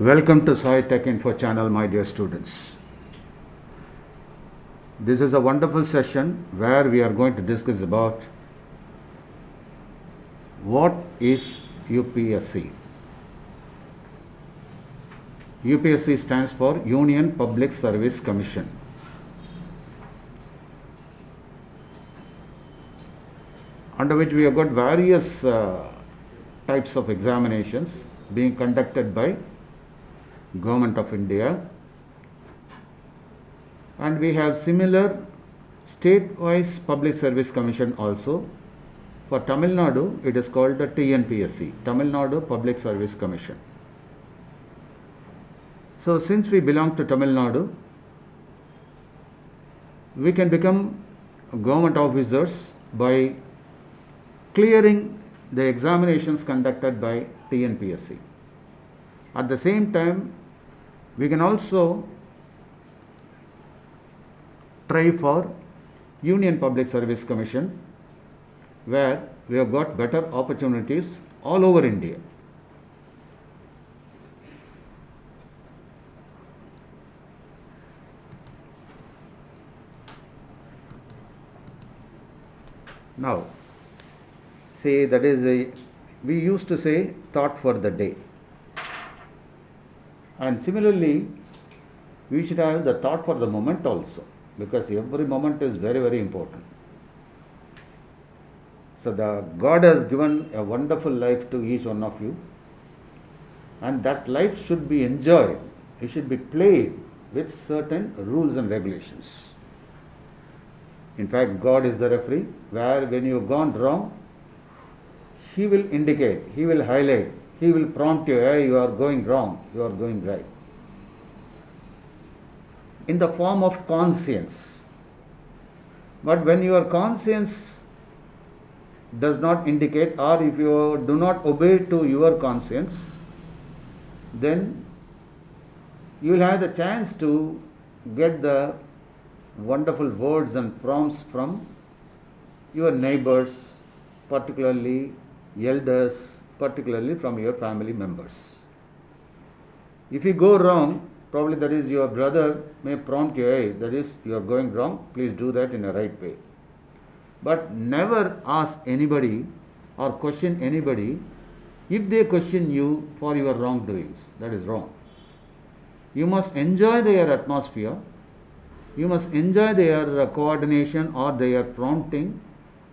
Welcome to Sai Tech Info channel, my dear students. This is a wonderful session where we are going to discuss about what is UPSC. UPSC stands for Union Public Service Commission. Under which we have got various types of examinations being conducted by Government of India, and we have similar state-wise Public Service Commission also. For Tamil Nadu, it is called the TNPSC, Tamil Nadu Public Service Commission. So since we belong to Tamil Nadu, we can become government officers by clearing the examinations conducted by TNPSC. At the same time, we can also try for Union Public Service Commission, where we have got better opportunities all over India. Now, say that is we used to say thought for the day. And similarly, we should have the thought for the moment also, because every moment is very, very important. So God has given a wonderful life to each one of you, and that life should be enjoyed. It should be played with certain rules and regulations. In fact, God is the referee, where when you have gone wrong, He will indicate, He will highlight, He will prompt you, hey, you are going wrong, you are going right. In the form of conscience. But when your conscience does not indicate, or if you do not obey to your conscience, then you will have the chance to get the wonderful words and prompts from your neighbors, particularly elders, particularly from your family members. If you go wrong, probably that is your brother may prompt you, hey, that is you are going wrong, please do that in a right way. But never ask anybody or question anybody if they question you for your wrongdoings. That is wrong. You must enjoy their atmosphere, you must enjoy their coordination or their prompting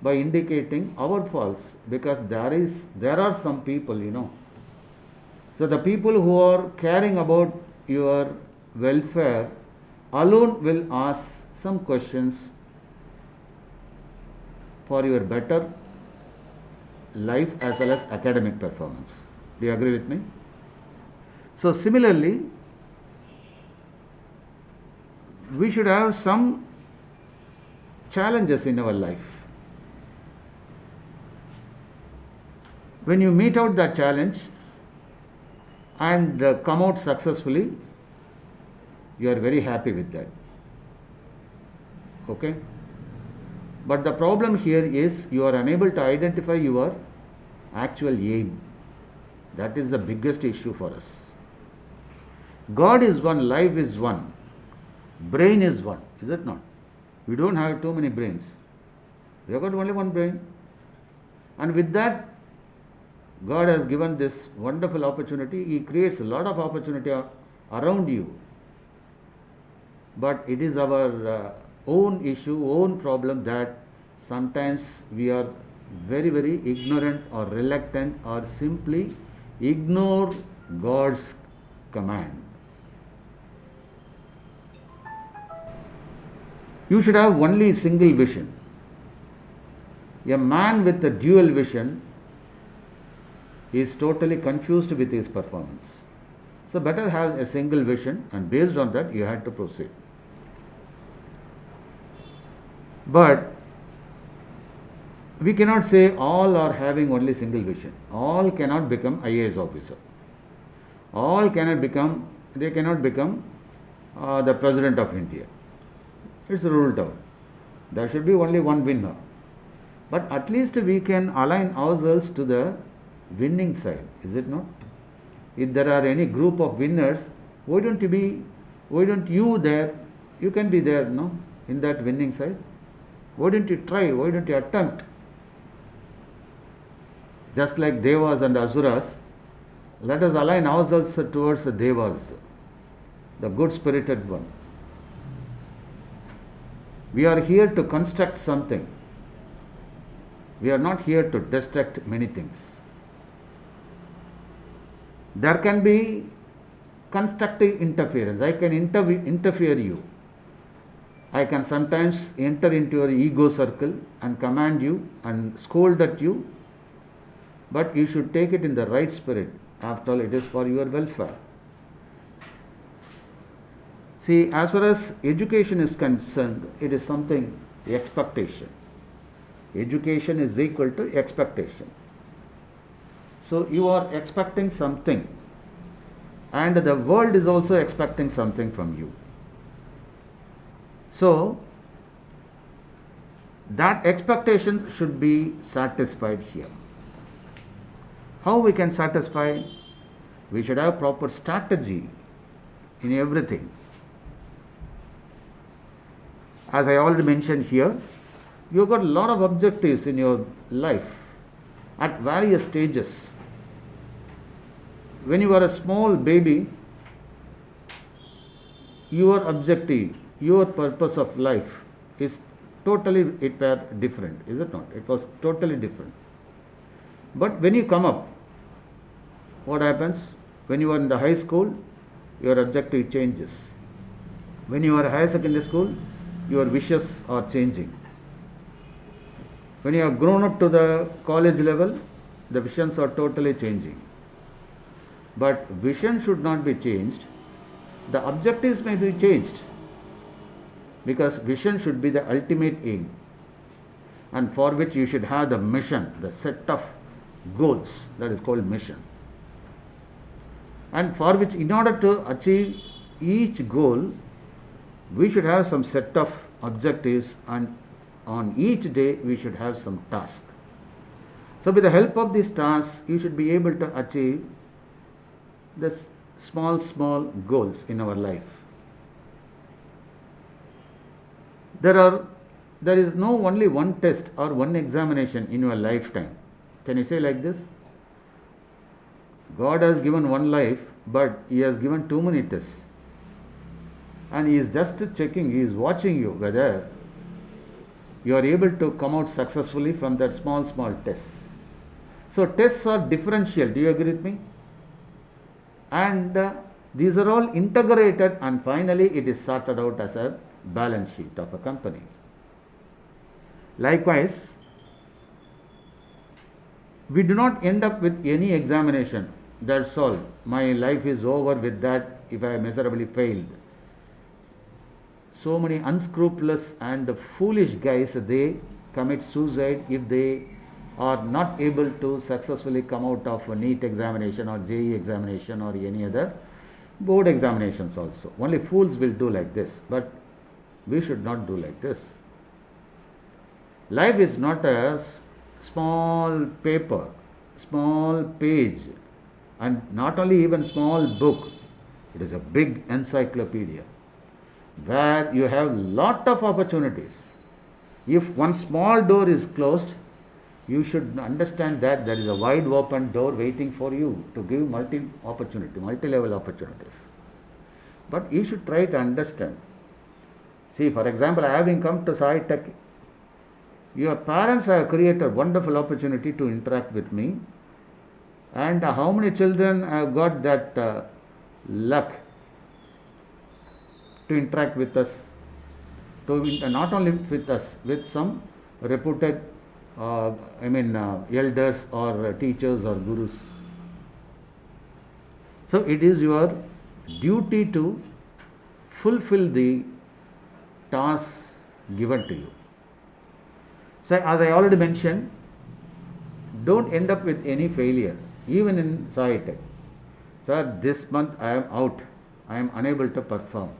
by indicating our faults, because there are some people, So the people who are caring about your welfare alone will ask some questions for your better life as well as academic performance. Do you agree with me? So similarly, we should have some challenges in our life. When you meet out that challenge and come out successfully, you are very happy with that. Okay? But the problem here is you are unable to identify your actual aim. That is the biggest issue for us. God is one, life is one, brain is one, is it not? We don't have too many brains. We have got only one brain. And with that, God has given this wonderful opportunity. He creates a lot of opportunity around you. But it is our own issue, own problem, that sometimes we are very, very ignorant or reluctant or simply ignore God's command. You should have only single vision. A man with a dual vision is totally confused with his performance. So better have a single vision, and based on that you have to proceed. But we cannot say all are having only single vision. All cannot become IAS officer. All cannot become the President of India. It's ruled out. There should be only one winner. But at least we can align ourselves to the winning side, is it not? if there are any group of winners, why don't you there, you can be there, no, in that winning side. Why don't you try, why don't you attempt? Just like Devas and Asuras, let us align ourselves towards the Devas, the good spirited one. We are here to construct something. We are not here to destruct many things. There can be constructive interference. I can interfere you. I can sometimes enter into your ego circle and command you and scold at you, but you should take it in the right spirit. After all, it is for your welfare. See, as far as education is concerned, it is something, expectation. Education is equal to expectation. So you are expecting something, and the world is also expecting something from you. So that expectations should be satisfied here. How we can satisfy? We should have proper strategy in everything. As I already mentioned here, you've got a lot of objectives in your life at various stages. When you are a small baby, your objective, your purpose of life is totally, it were different, is it not? It was totally different. But when you come up, what happens? When you are in the high school, your objective changes. When you are in higher secondary school, your wishes are changing. When you have grown up to the college level, the visions are totally changing. But vision should not be changed. The objectives may be changed, because vision should be the ultimate aim, and for which you should have the mission, the set of goals, that is called mission. And for which, in order to achieve each goal, we should have some set of objectives, and on each day we should have some task. So with the help of these tasks, you should be able to achieve the small goals in our life. There is no only one test or one examination in your lifetime. Can you say like this? God has given one life, but He has given too many tests. And He is just checking, He is watching you whether you are able to come out successfully from that small tests. So tests are differential. Do you agree with me? And these are all integrated, and finally it is sorted out as a balance sheet of a company. Likewise, we do not end up with any examination. That's all. My life is over with that if I miserably failed. So many unscrupulous and foolish guys, they commit suicide if they are not able to successfully come out of a NEET examination or JEE examination or any other board examinations also. Only fools will do like this, but we should not do like this. Life is not a small paper, small page, and not only even small book. It is a big encyclopedia where you have lot of opportunities. If one small door is closed, you should understand that there is a wide open door waiting for you to give multi-level opportunities. But you should try to understand. See, for example, having come to Sai Tech, your parents have created wonderful opportunity to interact with me. And how many children have got that luck to interact with us, not only with us, with some reputed elders or teachers or gurus. So it is your duty to fulfill the task given to you. So as I already mentioned, don't end up with any failure, even in Sai Tech. Sir, this month I am out, I am unable to perform.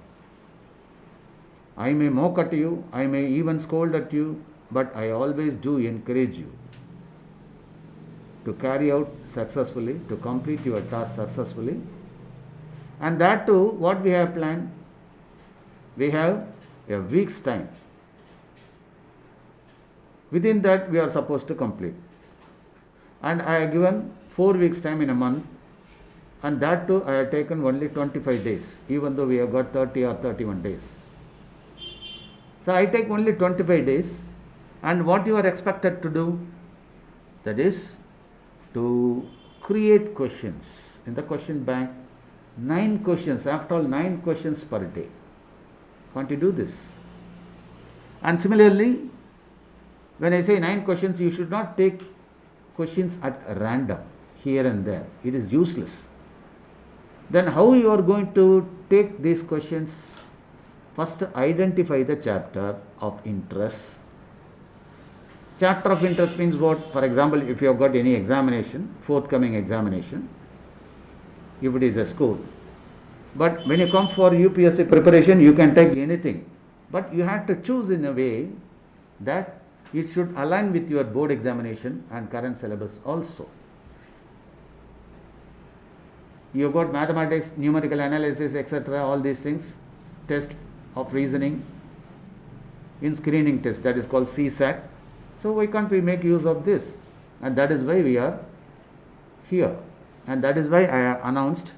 I may mock at you, I may even scold at you, but I always do encourage you to carry out successfully, to complete your task successfully. And that too, what we have planned, we have a week's time. Within that, we are supposed to complete. And I have given 4 weeks time in a month, and that too I have taken only 25 days, even though we have got 30 or 31 days. So I take only 25 days, and what you are expected to do, that is to create questions in the question bank, 9 questions, after all 9 questions per day. Can't you do this? And similarly, when I say 9 questions, you should not take questions at random here and there. It is useless. Then how you are going to take these questions? First, identify the chapter of interest. Chapter of interest means what? For example, if you have got any examination, forthcoming examination, if it is a school. But when you come for UPSC preparation, you can take anything. But you have to choose in a way that it should align with your board examination and current syllabus also. You got mathematics, numerical analysis, etc., all these things, test of reasoning in screening test, that is called CSAT. So why can't we make use of this? And that is why we are here. And that is why I announced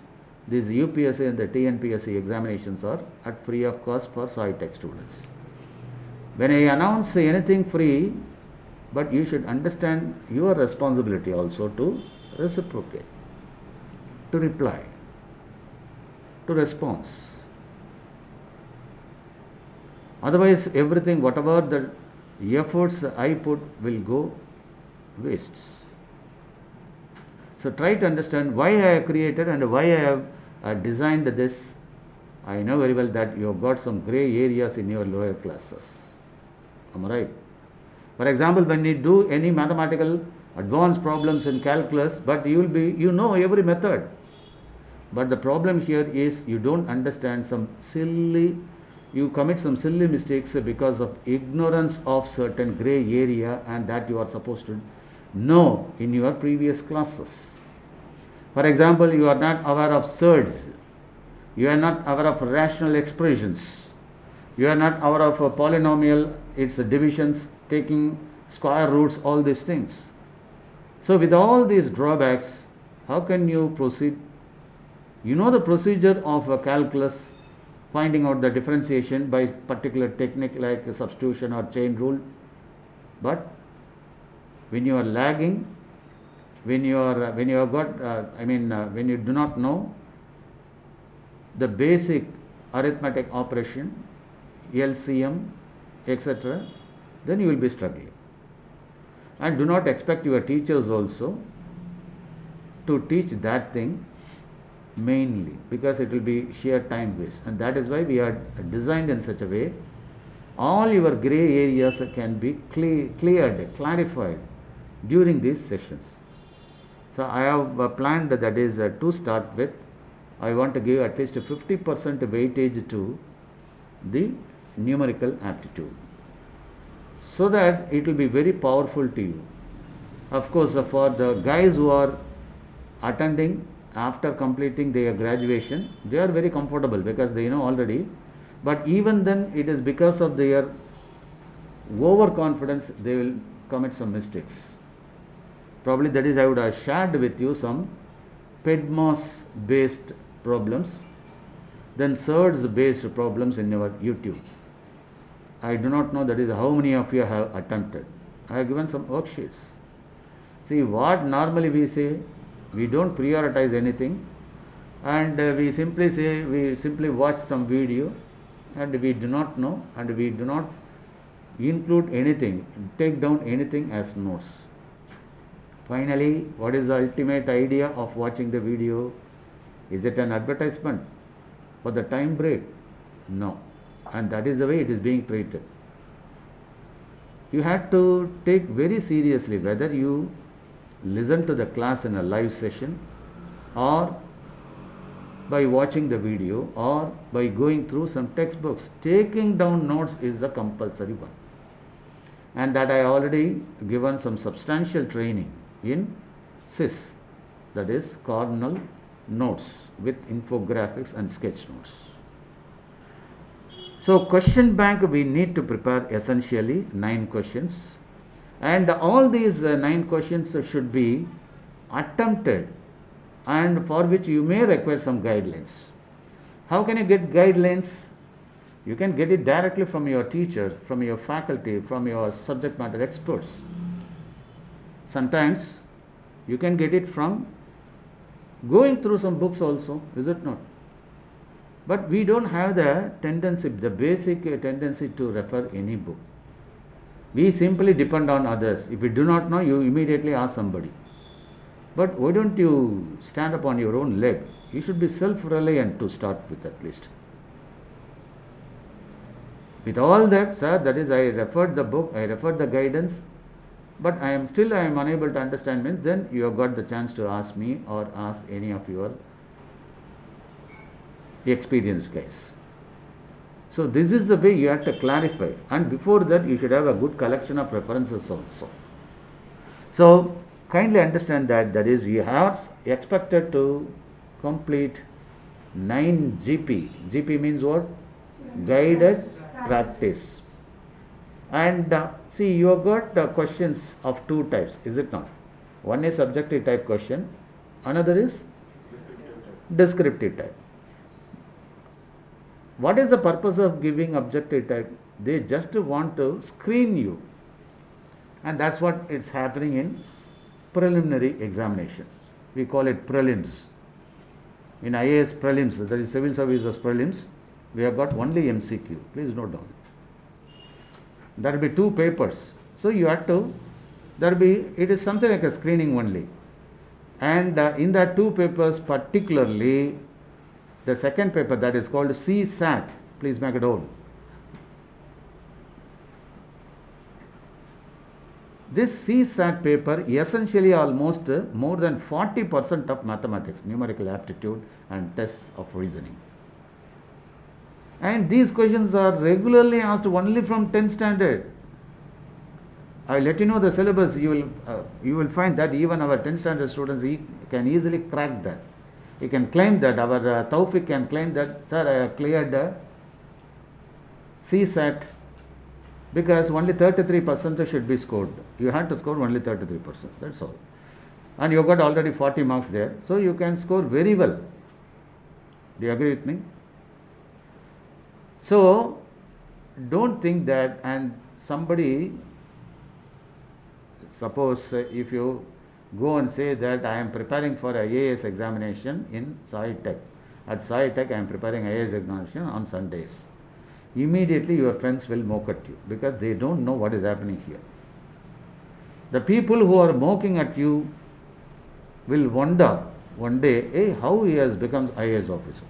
these UPSC and the TNPSC examinations are at free of cost for SciTech students. When I announce anything free, but you should understand your responsibility also to reciprocate, to reply, to respond. Otherwise, everything, whatever the efforts I put will go waste. So try to understand why I have created and why I have designed this. I know very well that you have got some grey areas in your lower classes. Am I right? For example, when you do any mathematical advanced problems in calculus, but you know every method. But the problem here is you don't understand you commit some silly mistakes because of ignorance of certain grey area, and that you are supposed to know in your previous classes. For example, you are not aware of surds, you are not aware of rational expressions, you are not aware of a polynomial, its divisions, taking square roots, all these things. So with all these drawbacks, how can you proceed? You know the procedure of a calculus, finding out the differentiation by particular technique like substitution or chain rule. But when you are lagging, when you do not know the basic arithmetic operation, LCM, etc., then you will be struggling. And do not expect your teachers also to teach that thing mainly, because it will be sheer time waste. And that is why we are designed in such a way all your grey areas can be cleared, clarified during these sessions. So I have planned, that is to start with, I want to give at least 50% weightage to the numerical aptitude, so that it will be very powerful to you. Of course, for the guys who are attending after completing their graduation, they are very comfortable because they know already. But even then, it is because of their overconfidence they will commit some mistakes. Probably that is, I would have shared with you some PEDMOS based problems, then SERDS based problems in your YouTube. I do not know that is how many of you have attempted. I have given some worksheets. See, what normally we say, we don't prioritize anything, and we simply watch some video, and we do not know, and we do not include anything, take down anything as notes. Finally, what is the ultimate idea of watching the video? Is it an advertisement for the time break? No. And that is the way it is being treated. You have to take very seriously whether you listen to the class in a live session, or by watching the video, or by going through some textbooks. Taking down notes is a compulsory one, and that I already given some substantial training in CIS, that is Cornell Notes with infographics and sketch notes. So question bank we need to prepare essentially 9 questions, and all these 9 questions should be attempted, and for which you may require some guidelines. How can you get guidelines? You can get it directly from your teachers, from your faculty, from your subject matter experts. Sometimes you can get it from going through some books also, is it not? But we don't have the tendency, the basic tendency to refer any book. We simply depend on others. If you do not know, you immediately ask somebody. But why don't you stand up on your own leg? You should be self-reliant to start with at least. With all that, sir, that is, I referred the book, I referred the guidance, but I am unable to understand, means then you have got the chance to ask me or ask any of your experienced guys. So this is the way you have to clarify, and before that you should have a good collection of references also. So kindly understand that is, you are expected to complete 9 GP. GP means what? Guided practice. And see, you have got questions of 2 types, is it not? One is subjective type question, another is descriptive type. What is the purpose of giving objective type? They just want to screen you, and that's what is happening in preliminary examination. We call it prelims. In IAS prelims, that is civil services prelims, we have got only MCQ. Please note down. There will be 2 papers. So you have to, it is something like a screening only. And in that 2 papers, particularly the second paper, that is called CSAT, please make it own. This CSAT paper essentially almost more than 40% of mathematics, numerical aptitude and tests of reasoning. And these questions are regularly asked only from 10th standard. I will let you know the syllabus. You will find that even our 10th standard students can easily crack that. You can claim that, our Taufik can claim that, sir, I have cleared the CSAT, because only 33% should be scored. You have to score only 33%, that's all. And you got already 40 marks there, so you can score very well. Do you agree with me? So don't think that, and somebody, suppose if you go and say that I am preparing for IAS examination in Sai Tech. At Sai Tech I am preparing IAS examination on Sundays. Immediately your friends will mock at you, because they don't know what is happening here. The people who are mocking at you will wonder one day, hey, how he has become IAS officer.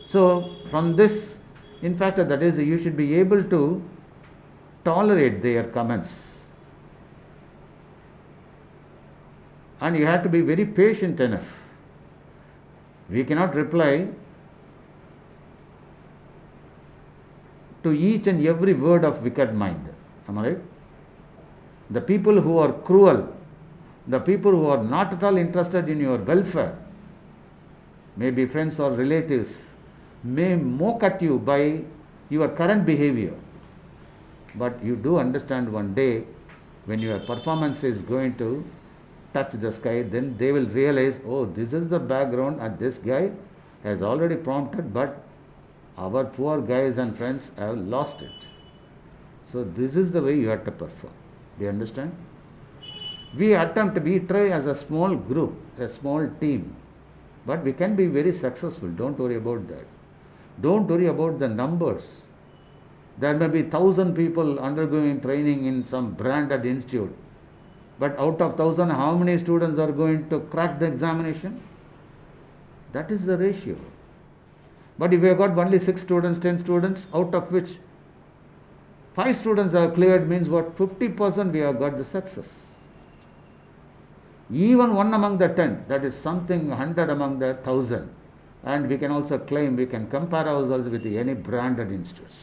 So from this, in fact, that is, you should be able to tolerate their comments. And you have to be very patient enough. We cannot reply to each and every word of wicked mind. Am I right? The people who are cruel, the people who are not at all interested in your welfare, maybe friends or relatives, may mock at you by your current behavior. But you do understand one day, when your performance is going to touch the sky, then they will realize, oh, this is the background and this guy has already prompted, but our poor guys and friends have lost it. So this is the way you have to perform. Do you understand? We try as a small group, a small team, but we can be very successful. Don't worry about that. Don't worry about the numbers. There may be 1,000 people undergoing training in some branded institute, but out of 1,000, how many students are going to crack the examination? That is the ratio. But if we have got only 6 students, 10 students, out of which 5 students are cleared, means what? 50% we have got the success. Even 1 among the 10, that is something 100 among the 1,000. And we can also claim, we can compare ourselves with any branded institutes.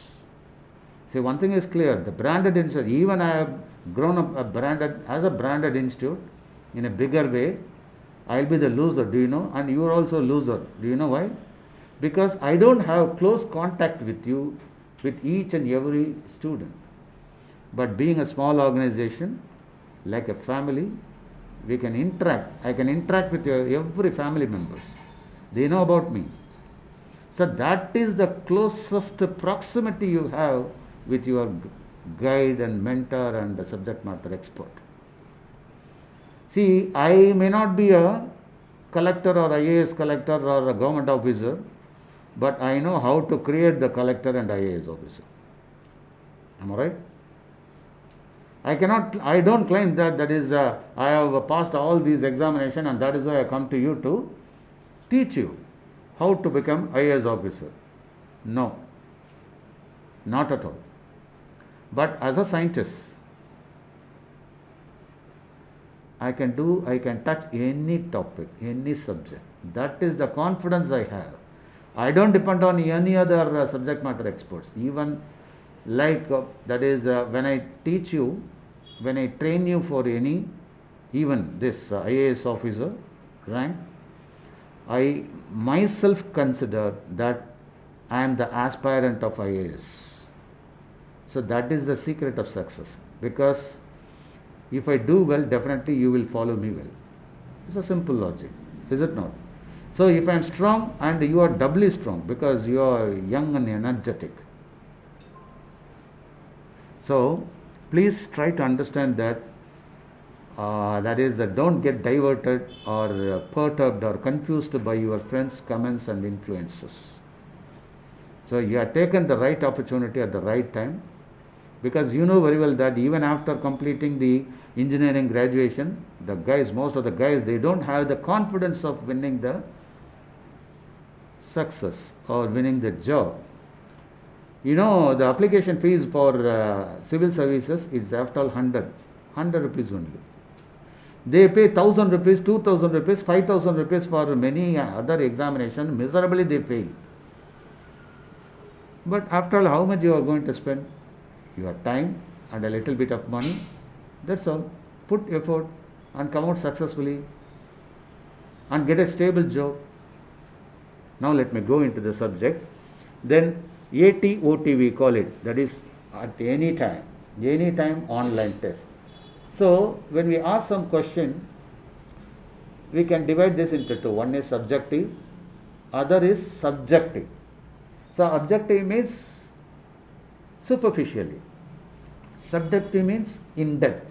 See, one thing is clear, the branded institute, even I have grown up as a branded institute in a bigger way, I'll be the loser, do you know? And you are also loser. Do you know why? Because I don't have close contact with you, with each and every student. But being a small organization, like a family, we can interact. I can interact with every family members. They know about me. So that is the closest proximity you have with your guide and mentor and the subject matter expert. See, I may not be a collector or IAS collector or a government officer, but I know how to create the collector and IAS officer. Am I right? I don't claim that is, I have passed all these examinations and that is why I come to you to teach you how to become IAS officer. No, not at all. But as a scientist, I can touch any topic, any subject. That is the confidence I have. I don't depend on any other subject matter experts. Even like that is when I teach you, when I train you for any, even this IAS officer rank, I myself consider that I am the aspirant of IAS. So that is the secret of success, because if I do well, definitely you will follow me well. It's a simple logic, is it not? So if I am strong and you are doubly strong because you are young and energetic. So please try to understand that don't get diverted or perturbed or confused by your friends' comments and influences. So you have taken the right opportunity at the right time, because you know very well that even after completing the engineering graduation, most of the guys, they don't have the confidence of winning the success or winning the job. You know, the application fees for civil services is after all 100 rupees only. They pay 1000 rupees, 2000 rupees, 5000 rupees for many other examinations. Miserably they fail. But after all, how much you are going to spend? Your time and a little bit of money. That's all. Put effort and come out successfully and get a stable job. Now let me go into the subject. Then ATOT we call it, that is at any time online test. So when we ask some question, we can divide this into two. One is subjective, other is subjective. So objective means superficially, subjective means in depth.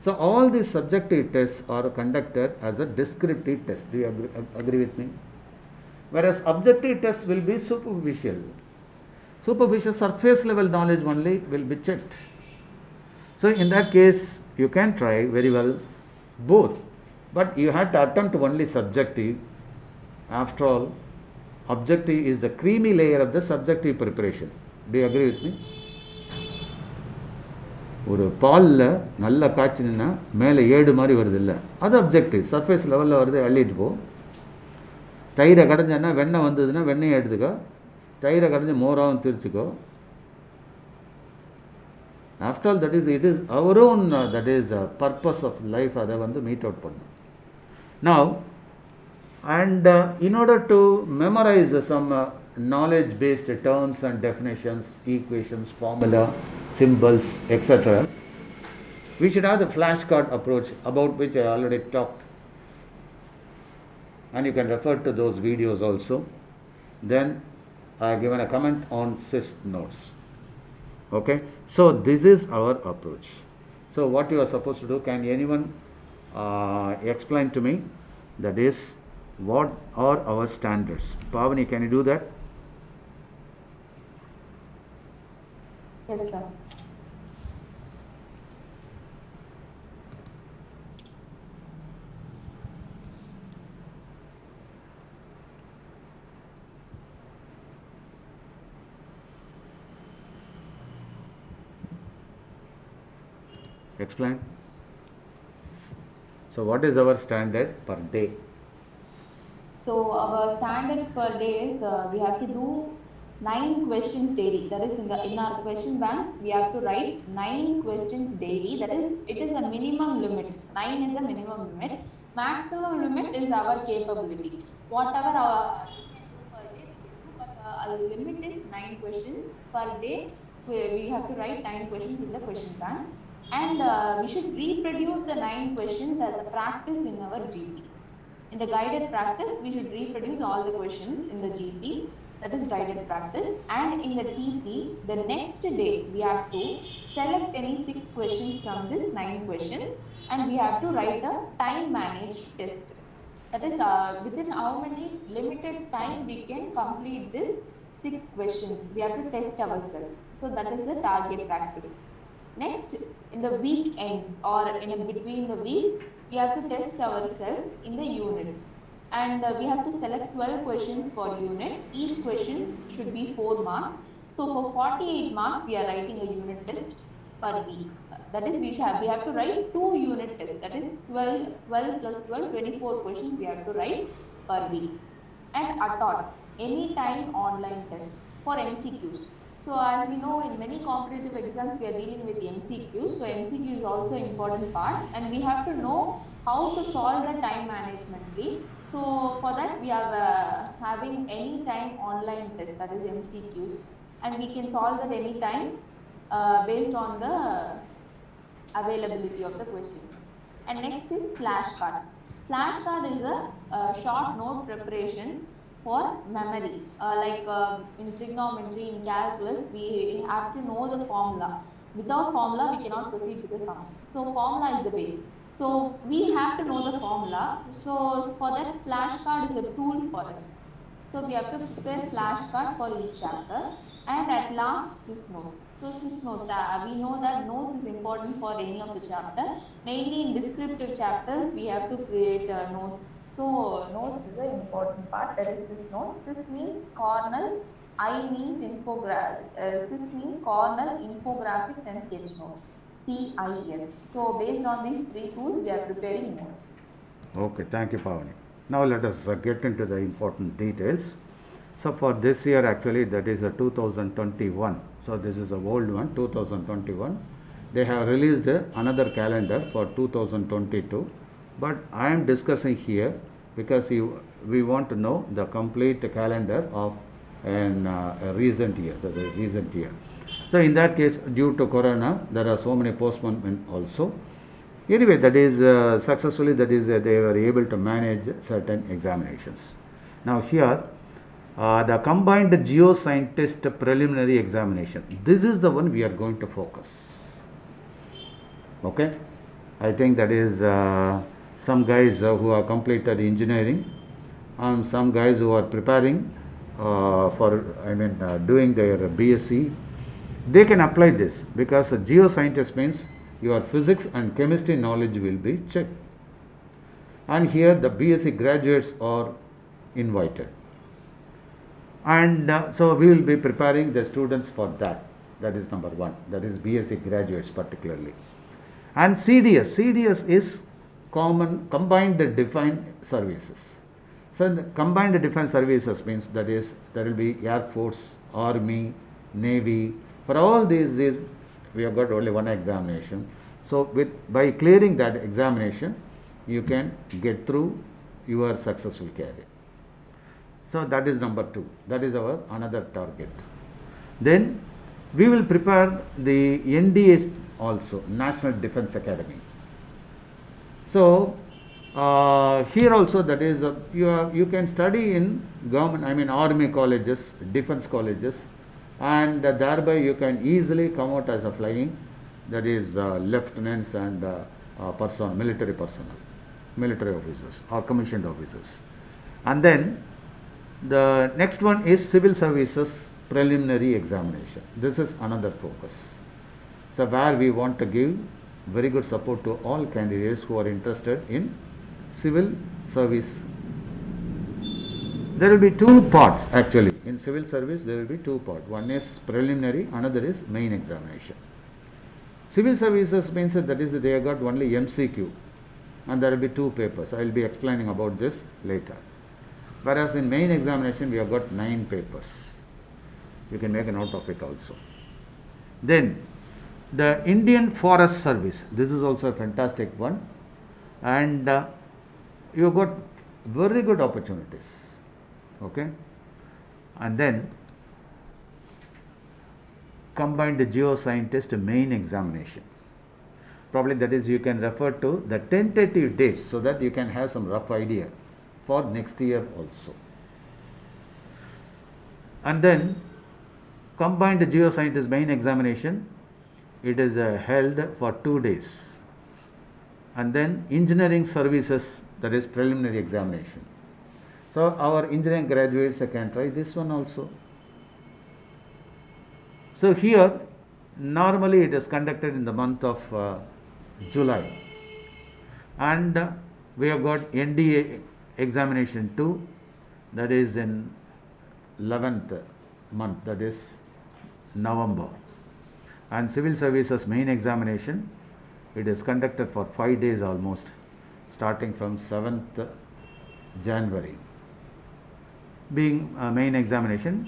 So all these subjective tests are conducted as a descriptive test. Do you agree with me? Whereas objective test will be superficial. Superficial, surface level knowledge only will be checked. So in that case, you can try very well both, but you have to attempt only subjective. After all, objective is the creamy layer of the subjective preparation. Do you agree with me? ஒரு பாலில் நல்லா காய்ச்சினா மேலே ஏடு மாதிரி வருது இல்லை, அது objective. Surface லெவலில் வருது, அள்ளிட்டு போ. தயிரை கடைஞ்சன்னா வெண்ணெய் வந்ததுன்னா வெண்ணெயை எடுத்துக்கோ, தயிரை கடைஞ்சி மோராகவும் திரிச்சுக்கோ. After all it is our own purpose of life. அதை மீட் அவுட் பண்ணும். Now and in order to memorize some knowledge based terms and definitions, equations, formula, symbols, etc., we should have the flashcard approach, about which I already talked, and you can refer to those videos also. Then I have given a comment on SIS notes. Okay, so this is our approach. So what you are supposed to do, can anyone explain to me, that is, what are our standards? Pavani, can you do that? Yes, sir. Explain. So what is our standard per day? So our standards per day is we have to do 9 questions daily. That is in our question bank, we have to write 9 questions daily. That is, it is a minimum limit. 9 is a minimum limit. Maximum limit is our capability. Whatever we can do per day, we can do. But our limit is 9 questions per day. We have to write 9 questions in the question bank. And we should reproduce the 9 questions as a practice in our GP. In the guided practice, we should reproduce all the questions in the GP, that is guided practice. And in the TP, the next day, we have to select any 6 questions from this 9 questions, and we have to write a time managed test. That is, within how many limited time we can complete this 6 questions. We have to test ourselves. So that is the target practice. Next, in the weekends or in between the week, we have to test ourselves in the unit. And we have to select 12 questions for unit. Each question should be 4 marks. So for 48 marks, we are writing a unit test per week. That is, we have to write 2 unit tests. That is 12 plus 12, 24 questions we have to write per week. And ATOT, anytime online test for MCQs. So as we know, in many competitive exams, we are dealing with MCQs. So MCQ is also an important part, and we have to know how to solve the time managemently. So for that, we are having anytime online test, that is MCQs, and we can solve that anytime based on the availability of the questions. And next is flashcards. Flashcard is a short note preparation for memory. In trigonometry, in calculus, we have to know the formula. Without formula, we cannot proceed with the sums. So formula is the base. So we have to know the formula. So for that, flashcard is a tool for us. So we have to prepare flashcard for each chapter. And at last, sys notes. So sys notes, we know that notes is important for any of the chapter. Mainly in descriptive chapters, we have to create notes. So notes is an important part. That is sys notes. Sys means cornell. I means infographics. Sys means cornell, infographics, and sketch note. CIS. So based on these 3 tools, we are preparing notes. Okay, thank you, Pavani. Now let us get into the important details. So for this year, actually, that is a 2021. So this is a old one, 2021. They have released another calendar for 2022. But I am discussing here because we want to know the complete calendar of a recent year, the recent year. So in that case, due to Corona, there are so many postponements also. Anyway, that is successfully, that is they were able to manage certain examinations. Now here, the combined geoscientist preliminary examination. This is the one we are going to focus. Okay, I think that is some guys who have completed engineering, and some guys who are preparing doing their BSc. They can apply this because a geoscientist means your physics and chemistry knowledge will be checked. And here the BSc graduates are invited. And so we will be preparing the students for that. That is number 1. That is BSc graduates particularly. And CDS is combined defined services. So the combined defense services means that is there will be Air Force, Army, Navy. For all these we have got only one examination. So by clearing that examination, you can get through your successful career. So that is number 2. That is our another target. Then we will prepare the NDA also, National Defense Academy. So here also, that is you can study in government, army colleges, defense colleges, and thereby you can easily come out as a flying, that is lieutenants and military personnel, military officers or commissioned officers. And then the next one is civil services preliminary examination. This is another focus. So where we want to give very good support to all candidates who are interested in civil service. There will be 2 parts actually. In civil service, there will be 2 parts. One is preliminary, another is main examination. Civil services means that is they have got only MCQ, and there will be 2 papers. I will be explaining about this later. Whereas in main examination, we have got 9 papers. You can make a note of it also. Then the Indian Forest Service. This is also a fantastic one, and you got very good opportunities. Okay, and then combined geoscientist main examination. Probably that is, you can refer to the tentative dates so that you can have some rough idea for next year also. And then combined geoscientist main examination, it is held for 2 days. And then engineering services, that is preliminary examination. So our engineering graduates can try this one also. So here normally it is conducted in the month of July, and we have got NDA examination 2, that is in 11th month, that is November, and civil services main examination, it is conducted for 5 days almost, starting from 7th January, being a main examination.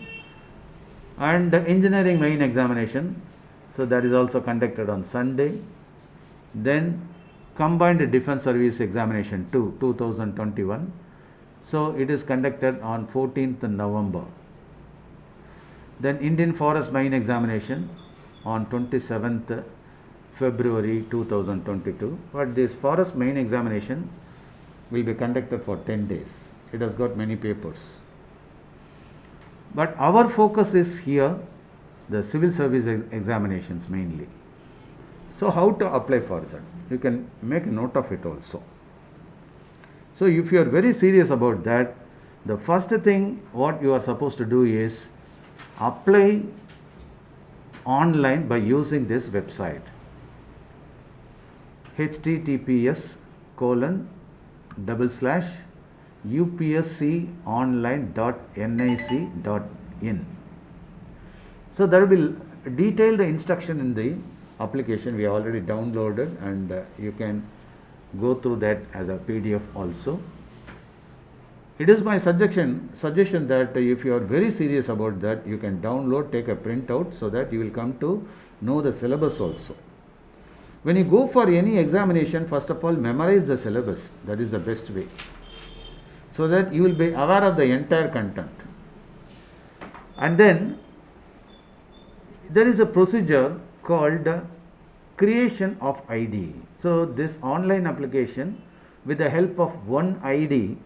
And engineering main examination, so that is also conducted on Sunday. Then combined defense service examination 2 2021, so it is conducted on 14th November. Then Indian Forest main examination on 27th February 2022, but this forest main examination will be conducted for 10 days. It has got many papers. But our focus is here the civil service examinations mainly. So how to apply for that? You can make a note of it also. So if you are very serious about that, the first thing what you are supposed to do is apply online by using this website, https://upsconline.nic.in. So there will be detailed instruction in the application we already downloaded, and you can go through that as a PDF also. It is my suggestion that if you are very serious about that, you can download, take a printout, so that you will come to know the syllabus also. When you go for any examination, first of all, memorize the syllabus. That is the best way, so that you will be aware of the entire content. And then there is a procedure called creation of ID. So this online application, with the help of one ID,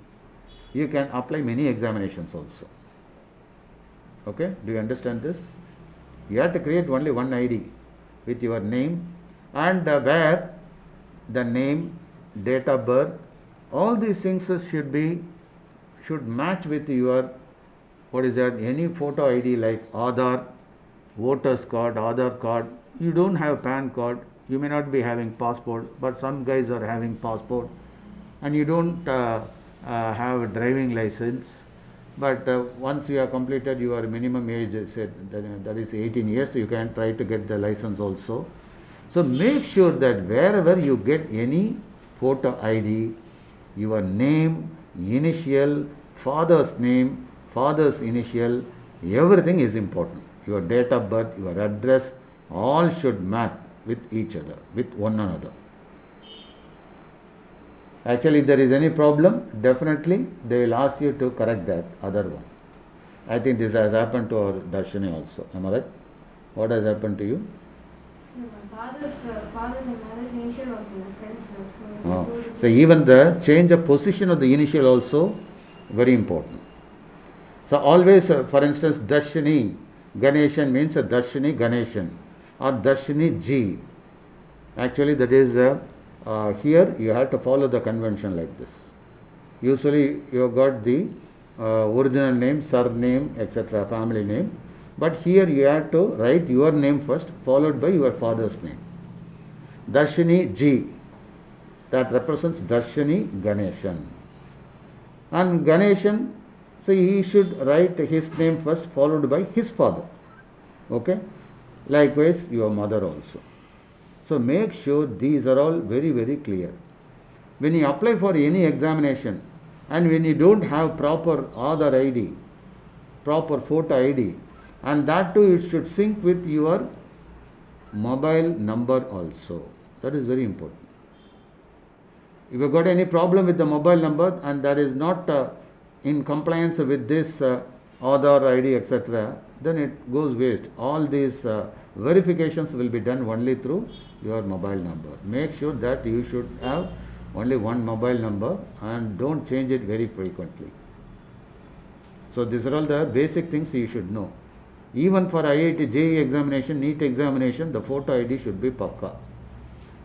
you can apply many examinations also. Okay, do you understand this? You have to create only one ID with your name, and where the name, date of birth, all these things should match with your, what is that, any photo ID like Aadhaar, voters card, Aadhaar card. You don't have PAN card, you may not be having passport, but some guys are having passport, and you don't have a driving license, but once you have completed your minimum age, that is 18 years, you can try to get the license also. So make sure that wherever you get any photo ID, your name, initial, father's name, father's initial, everything is important. Your date of birth, your address, all should match with each other, with one another. Actually, if there is any problem, definitely they will ask you to correct that other one. I think this has happened to our Darshini also. Am I right? What has happened to you? No, my father's and mother's initial was different, So even the change of position of the initial also very important. So always, for instance, Darshini Ganeshan means Darshini Ganeshan or Darshini G. Actually, that is here you have to follow the convention like this. Usually you have got the original name, surname, etc., family name, but here you have to write your name first, followed by your father's name. Darshini G, that represents Darshini Ganeshan. And Ganeshan, so he should write his name first, followed by his father. Okay? Likewise, your mother also. So make sure these are all very, very clear. When you apply for any examination, and when you don't have proper Aadhaar ID, proper photo ID, and that too it should sync with your mobile number also. That is very important. If you got any problem with the mobile number and that is not in compliance with this Aadhaar ID, etc., then it goes waste. All these verifications will be done only through your mobile number. Make sure that you should have only one mobile number and don't change it very frequently. So these are all the basic things you should know. Even for IIT JEE examination, NEET examination, the photo ID should be pakka,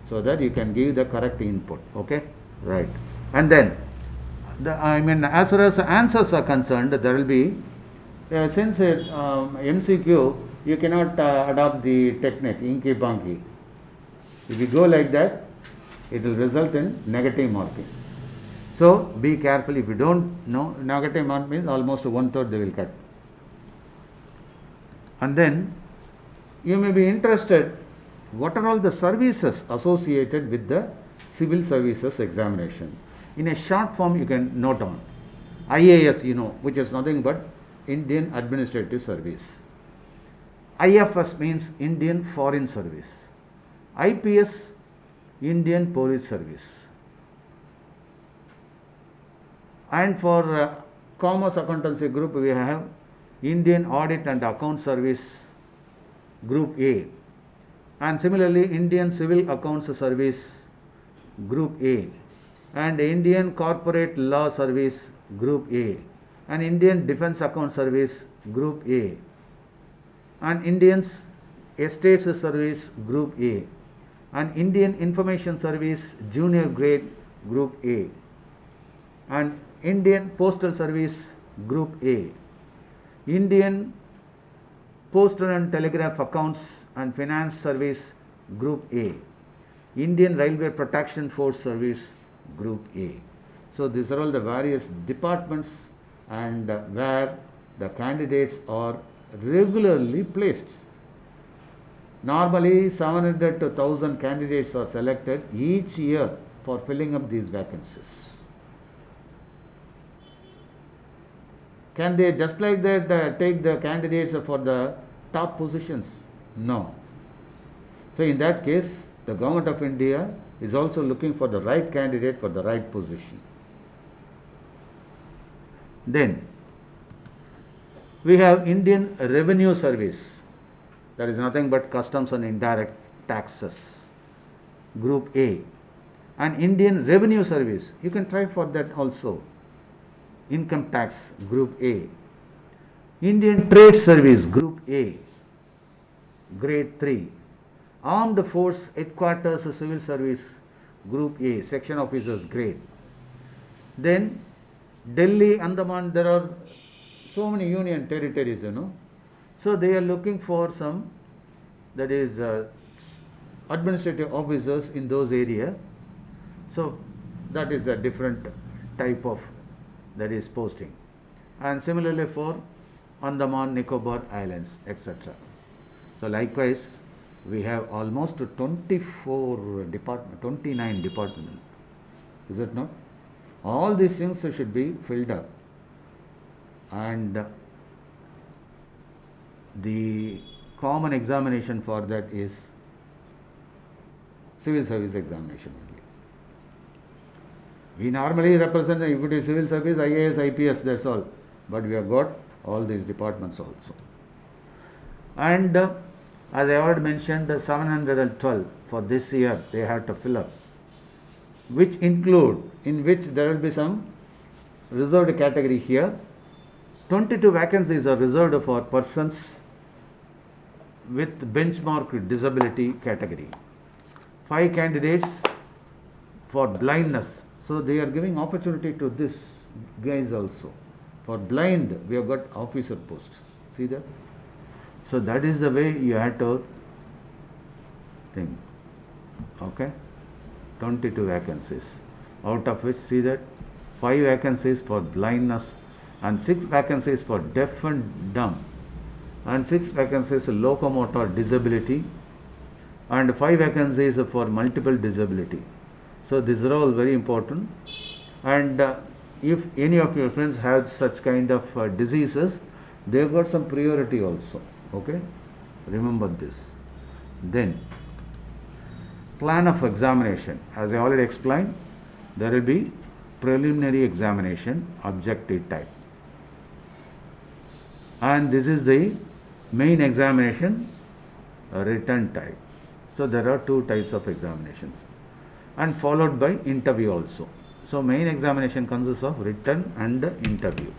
so that you can give the correct input. Okay, right. And then, as far as answers are concerned, there will be, since MCQ, you cannot adopt the technique, inky banky. If you go like that, it will result in negative marking. So be careful. If you don't know, negative mark means almost 1/3 they will cut. And then you may be interested, what are all the services associated with the civil services examination? In a short form you can note down. IAS, which is nothing but Indian Administrative Service. IFS means Indian Foreign Service. IPS, Indian Police Service. And for Commerce Accountancy Group, we have Indian Audit and Account Service Group A, and similarly Indian Civil Accounts Service Group A, and Indian Corporate Law Service Group A, and Indian Defence Account Service Group A, and Indian Estates Service Group A, and Indian Information Service Junior Grade Group A, and Indian Postal Service Group A, Indian Postal and Telegraph Accounts and Finance Service Group A, Indian Railway Protection Force Service Group A. So these are all the various departments and where the candidates are regularly placed. Normally 700 to 1000 candidates are selected each year for filling up these vacancies. Can they just like that take the candidates for the top positions? No. So in that case, the Government of India is also looking for the right candidate for the right position. Then we have Indian Revenue Service, that is nothing but Customs and Indirect Taxes, Group A, and Indian Revenue Service, you can try for that also, Income Tax, Group A, Indian Trade Service, Group A, Grade 3, Armed Force Headquarters Civil Service, Group A, Section Officers Grade. Then Delhi, Andaman, there are so many union territories, so they are looking for some, that is administrative officers in those areas. So that is a different type of, that is posting. And similarly for Andaman, Nicobar Islands, etc. So likewise, we have almost 29 departments. Is it not? All these things should be filled up. And the common examination for that is civil service examination only. We normally represent, if it is civil service, IAS, IPS, that's all. But we have got all these departments also. And as I already mentioned, 712 for this year they have to fill up, which include, in which there will be some reserved category here. 22 vacancies are reserved for persons with benchmark disability category. 5 candidates for blindness. So they are giving opportunity to this guys also. For blind, we have got officer post. See that? So that is the way you have to think. Okay? 22 vacancies. Out of which, see that 5 vacancies for blindness, and 6 vacancies for deaf and dumb, and 6 vacancies locomotor disability, and 5 vacancies for multiple disability. So these are all very important. And if any of your friends have such kind of diseases, they got some priority also. Okay, remember this. Then plan of examination, as I already explained, there will be preliminary examination, objective type, and this is the main examination, written type. So there are two types of examinations, and followed by interview also. So main examination consists of written and interview.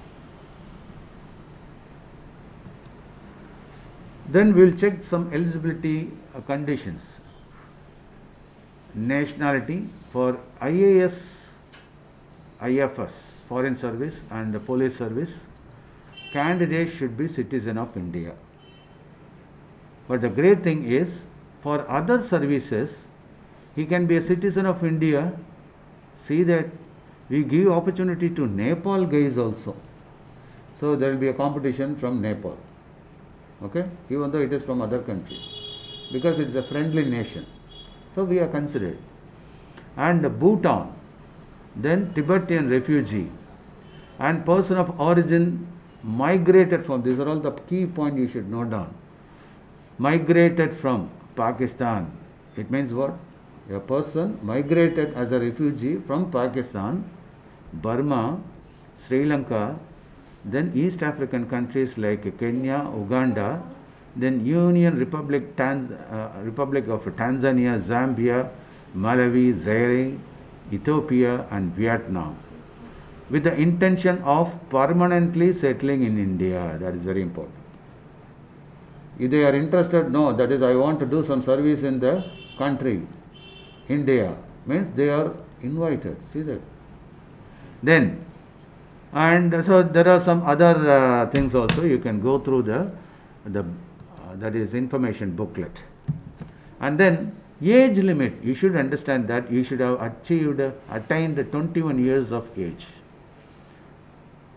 Then we will check some eligibility conditions. Nationality for IAS, IFS, Foreign Service and Police Service, candidate should be citizen of India. But the great thing is, for other services, he can be a citizen of India. See that we give opportunity to Nepal guys also. So there will be a competition from Nepal. Okay, even though it is from other country, because it is a friendly nation. So we are considered. And Bhutan, then Tibetan refugee and person of origin migrated from, these are all the key points you should note down. Migrated from Pakistan. It means what? A person migrated as a refugee from Pakistan, Burma, Sri Lanka, then East African countries like Kenya, Uganda, then Union Republic of Tanzania, Zambia, Malawi, Zaire, Ethiopia and Vietnam, with the intention of permanently settling in India. That is very important. If they are interested, no, that is, I want to do some service in the country, India, means they are invited. See that. Then, and so there are some other things also. You can go through the that is information booklet. And then age limit, you should understand that you should have attained 21 years of age,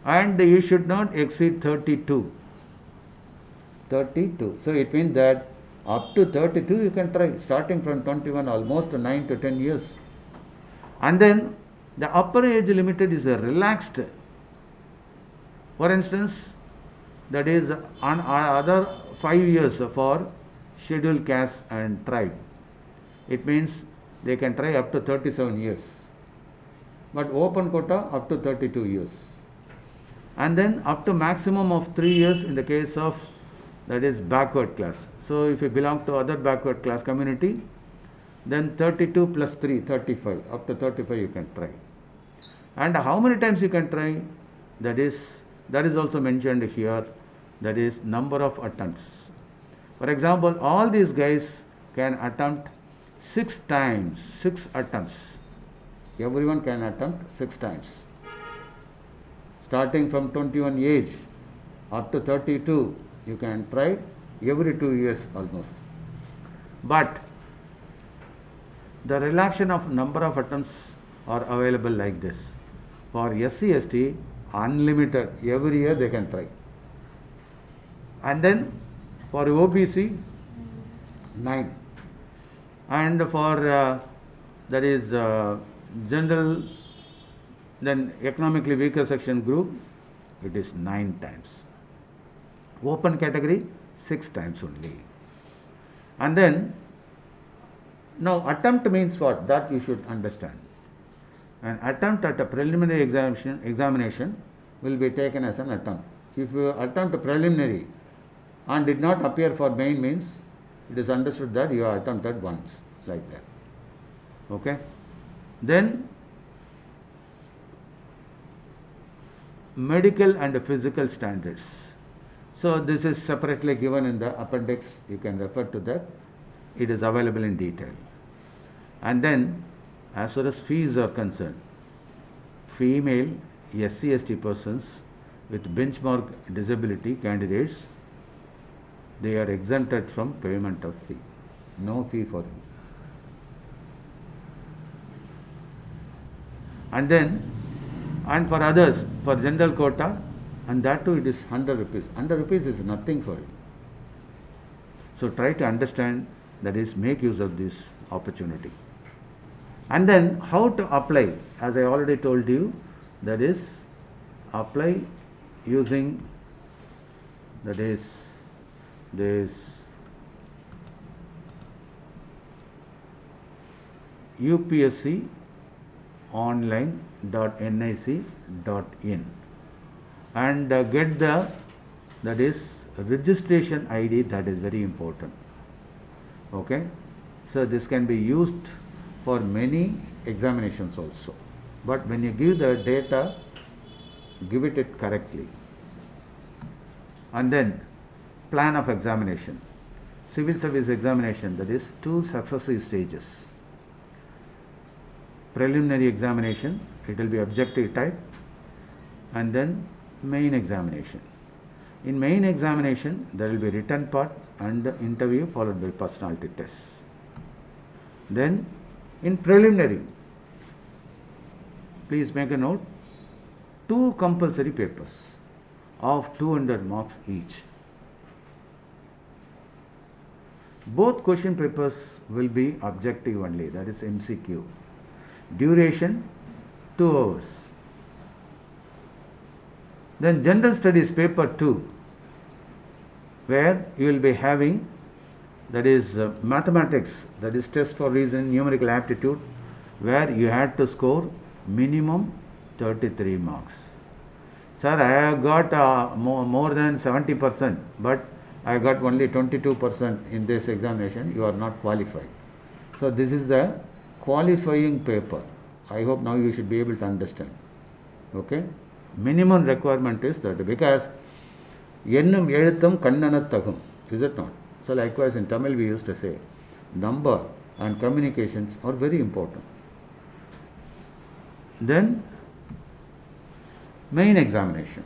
and you should not exceed 32. So it means that up to 32 you can try, starting from 21, almost 9 to 10 years. And then the upper age limited is relaxed. For instance, that is on other 5 years for scheduled caste and tribe. It means they can try up to 37 years, but open quota up to 32 years. And then up to maximum of 3 years in the case of, that is, backward class. So if you belong to other backward class community, then 32 plus 3, 35, up to 35 you can try. And how many times you can try, that is also mentioned here, that is number of attempts. For example, all these guys can attempt 6 times, 6 attempts. Everyone can attempt 6 times. Starting from 21 age up to 32, you can try every 2 years almost. But the relaxation of number of attempts are available like this. For SC, ST, unlimited, every year they can try. And then for OBC, 9. And for that is general, then economically weaker section group, it is 9 times. Open category, 6 times only. And then, now attempt means what? That you should understand. An attempt at a preliminary examination will be taken as an attempt. If you attempt a preliminary and did not appear for main, means it is understood that you have attempted once, like that. Okay. Then medical and physical standards. So this is separately given in the appendix. You can refer to that. It is available in detail. And then, as far as fees are concerned, female SC, ST persons with benchmark disability candidates, they are exempted from payment of fee. No fee for them. And then, and for others, for general quota, and that too it is 100 rupees. 100 rupees is nothing for it. So try to understand, that is, make use of this opportunity. And then how to apply, as I already told you, that is, apply using that is this UPSC online.nic.in and get the, that is registration ID, that is very important. Okay, so this can be used for many examinations also, but when you give the data, give it correctly. And then plan of examination. Civil service examination, that is 2 successive stages. Preliminary examination, it will be objective type, and then main examination. In main examination, there will be written part and interview followed by personality test. Then in preliminary, please make a note, 2 compulsory papers of 200 marks each. Both question papers will be objective only, that is MCQ. Duration 2 hours. Then general studies paper 2, where you will be having, that is mathematics, that is test for reasoning, numerical aptitude, where you had to score minimum 33 marks. Sir, I have got more than 70%, but I got only 22% in this examination. You are not qualified. So this is the qualifying paper. I hope now you should be able to understand. Okay? Minimum requirement is that, because ennum எழுத்தம் கண்ணனத்தகும், is it not? So likewise in Tamil we used to say, number and communications are very important. Then main examination.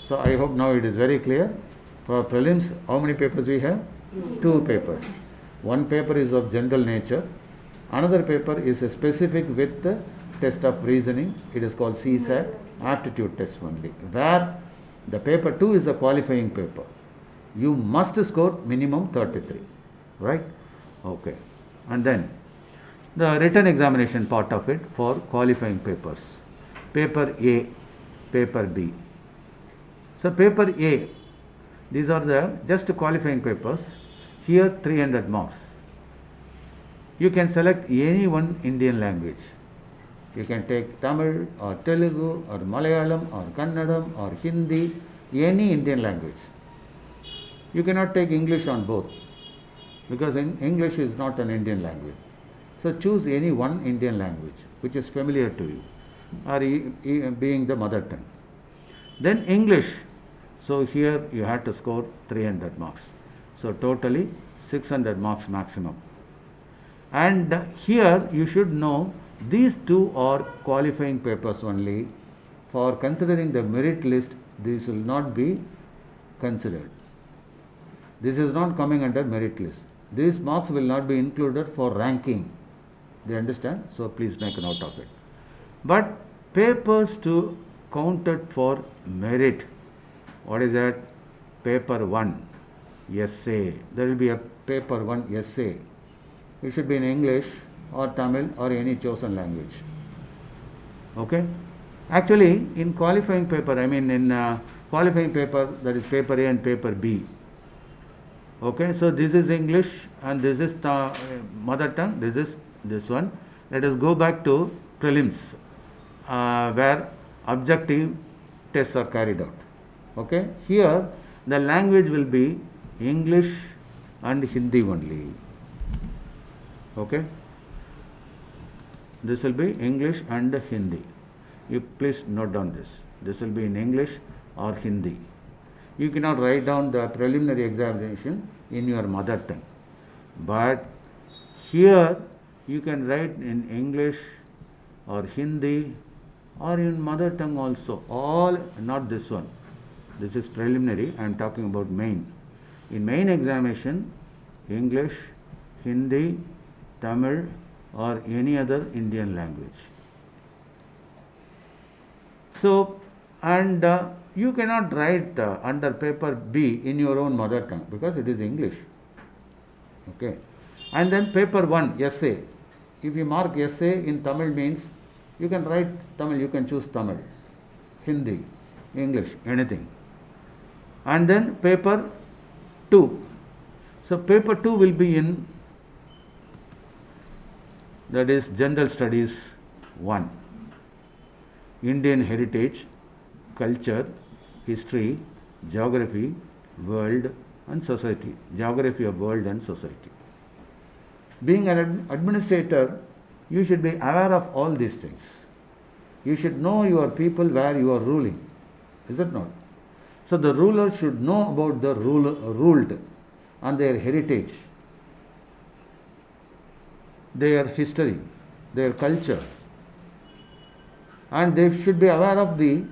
So I hope now it is very clear. For prelims, how many papers we have? 2 papers. One paper is of general nature. Another paper is a specific with the test of reasoning. It is called CSAT, aptitude test only. Where the paper 2 is a qualifying paper. You must score minimum 33. Right? Okay. And then the written examination part of it for qualifying papers. Paper A, paper B. So paper A, these are the just qualifying papers. Here 300 marks. You can select any one Indian language. You can take Tamil or Telugu or Malayalam or Kannadam or Hindi, any Indian language. You cannot take English on both, because English is not an Indian language. So choose any one Indian language which is familiar to you, or being the mother tongue. Then English. So here you had to score 300 marks. So totally 600 marks maximum. And here you should know these 2 are qualifying papers only. For considering the merit list, this will not be considered. This is not coming under merit list. These marks will not be included for ranking. Do you understand? So please make a note of it. But papers to counted for merit. What is that? Paper 1, essay. There will be a paper 1 essay. It should be in English or Tamil or any chosen language. Okay? Actually, in qualifying paper, in qualifying paper, that is paper A and paper B. Okay, so this is English and this is mother tongue, this is this one. Let us go back to prelims, where objective tests are carried out. Okay, here the language will be English and Hindi only. Okay, this will be English and Hindi. You please note down this. This will be in English or Hindi. You cannot write down the preliminary examination in your mother tongue. But here you can write in English or Hindi or in mother tongue also. All, not this one. This is preliminary. I am talking about main. In main examination, English, Hindi, Tamil or any other Indian language. So, and you cannot write under paper B in your own mother tongue because it is English. Okay. And then paper 1, essay. If you mark essay in Tamil means you can write Tamil, you can choose Tamil, Hindi, English, anything. And then paper 2. So paper 2 will be in, that is General Studies 1, Indian Heritage, Culture, History, Geography, World and Society, Geography of World and Society. Being an administrator, you should be aware of all these things. You should know your people where you are ruling, is it not? So the ruler should know about the ruled and their heritage, their history, their culture, and they should be aware of the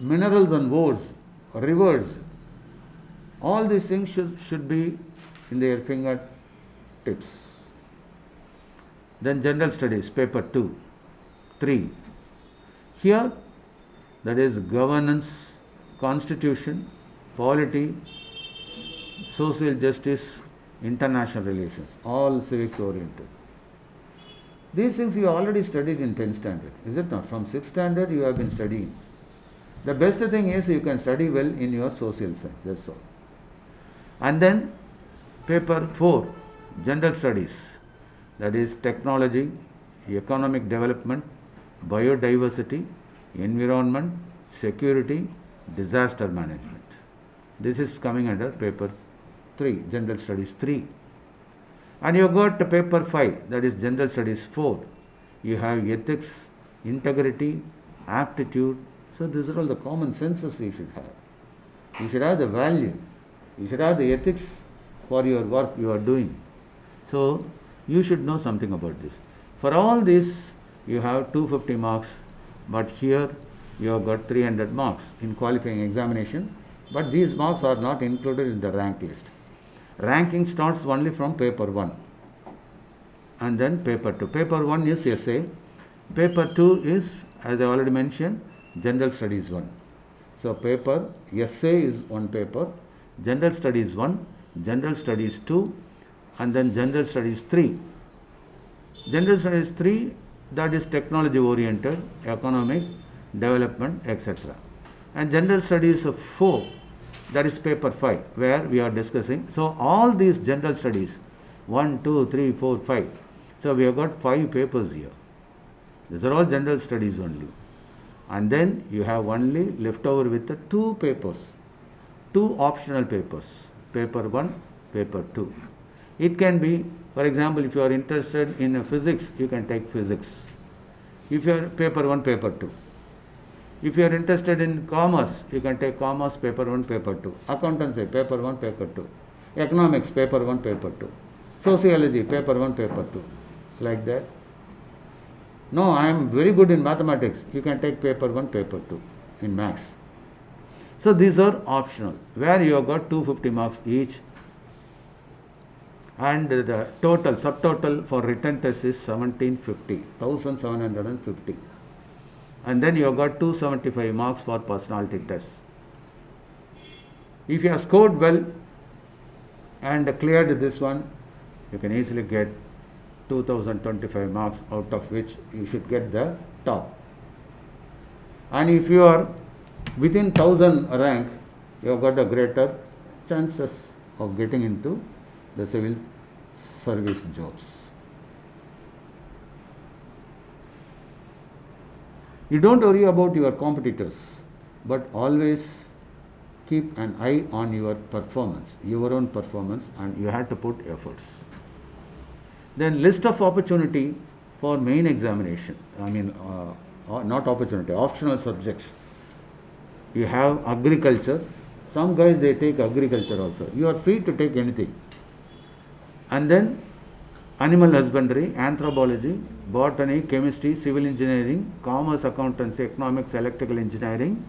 minerals and ores, rivers. All these things should be in their fingertips. Then General Studies, paper 2, 3. Here, that is governance, constitution, polity, social justice, international relations, all civics oriented. These things you already studied in 10th standard, is it not? From 6th standard you have been studying. The best thing is you can study well in your social science, that's all. And then paper 4, General Studies, that is technology, economic development, biodiversity, environment, security, disaster management. This is coming under paper 3, General Studies 3. And you got paper 5, that is General Studies 4. You have ethics, integrity, aptitude. So these are all the common senses you should have. You should have the value. You should have the ethics for your work you are doing. So you should know something about this. For all this, you have 250 marks, but here you have got 300 marks in qualifying examination, but these marks are not included in the rank list. Ranking starts only from paper 1 and then paper 2. Paper 1 is essay. Paper 2 is, as I already mentioned, General Studies 1. So paper essay is one paper, General Studies 1, General Studies 2 and then General Studies 3. General Studies 3, that is technology oriented, economic, development, etc. And General Studies 4, that is paper 5, where we are discussing. So all these General Studies, 1, 2, 3, 4, 5. So we have got 5 papers here. These are all General Studies only. And then you have only left over with the 2 papers, 2 optional papers, paper 1, paper 2. It can be, for example, if you are interested in physics, you can take physics. If you are paper 1, paper 2. If you are interested in commerce, you can take commerce, paper 1, paper 2. Accountancy, paper 1, paper 2. Economics, paper 1, paper 2. Sociology, paper 1, paper 2. Like that. No, I am very good in mathematics. You can take paper 1, paper 2 in maths. So these are optional, where you have got 250 marks each. And the total, subtotal for written test is 1750. And then you have got 275 marks for personality test. If you have scored well and cleared this one, you can easily get 2025 marks, out of which you should get the top. And if you are within 1000 rank, you have got a greater chances of getting into the civil service jobs. You don't worry about your competitors, but always keep an eye on your performance, your own performance, and you have to put efforts. Then list of opportunity for main examination. Not opportunity, optional subjects. You have agriculture. Some guys, they take agriculture also. You are free to take anything. And then animal husbandry, anthropology, botany, chemistry, civil engineering, commerce, accountancy, economics, electrical engineering.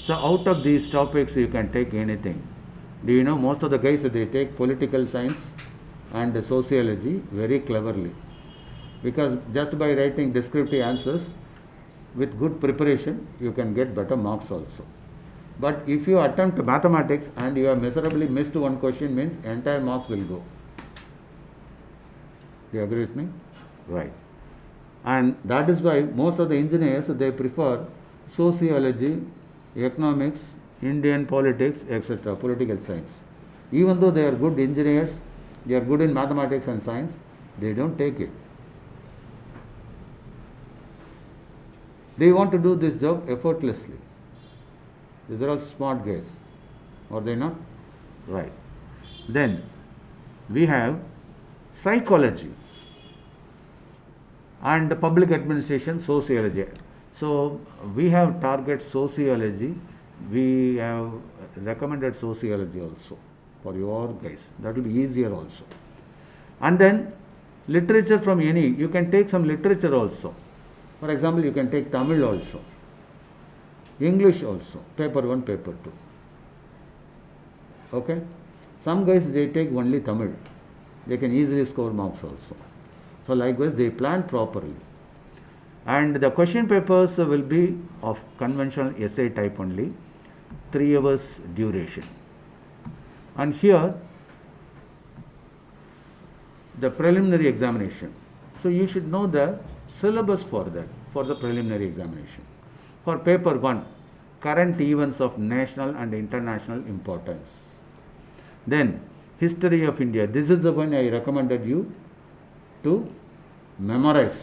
So out of these topics you can take anything. Do you know most of the guys, they take political science and sociology very cleverly, because just by writing descriptive answers with good preparation you can get better marks also. But if you attempt mathematics and you have miserably missed one question, means entire marks will go. Do you agree with me? Right. And that is why most of the engineers, they prefer sociology economics, Indian politics, etc., political science. Even though they are good engineers, they are good in mathematics and science, they don't take it. They want to do this job effortlessly. These are all smart guys. Are they not? Right. Then we have psychology and public administration, sociology. So we have target sociology. We have recommended sociology also for your guys. That will be easier also. And then literature from any, you can take some literature also. For example, you can take Tamil also, English also, paper 1, paper 2. Okay? Some guys, they take only Tamil. They can easily score marks also. So likewise, they plan properly. And the question papers will be of conventional essay type only, 3 hours duration. And here, the preliminary examination. So you should know the syllabus for that, for the preliminary examination. For paper 1, current events of national and international importance. Then, history of India. This is the one I recommended you to memorize.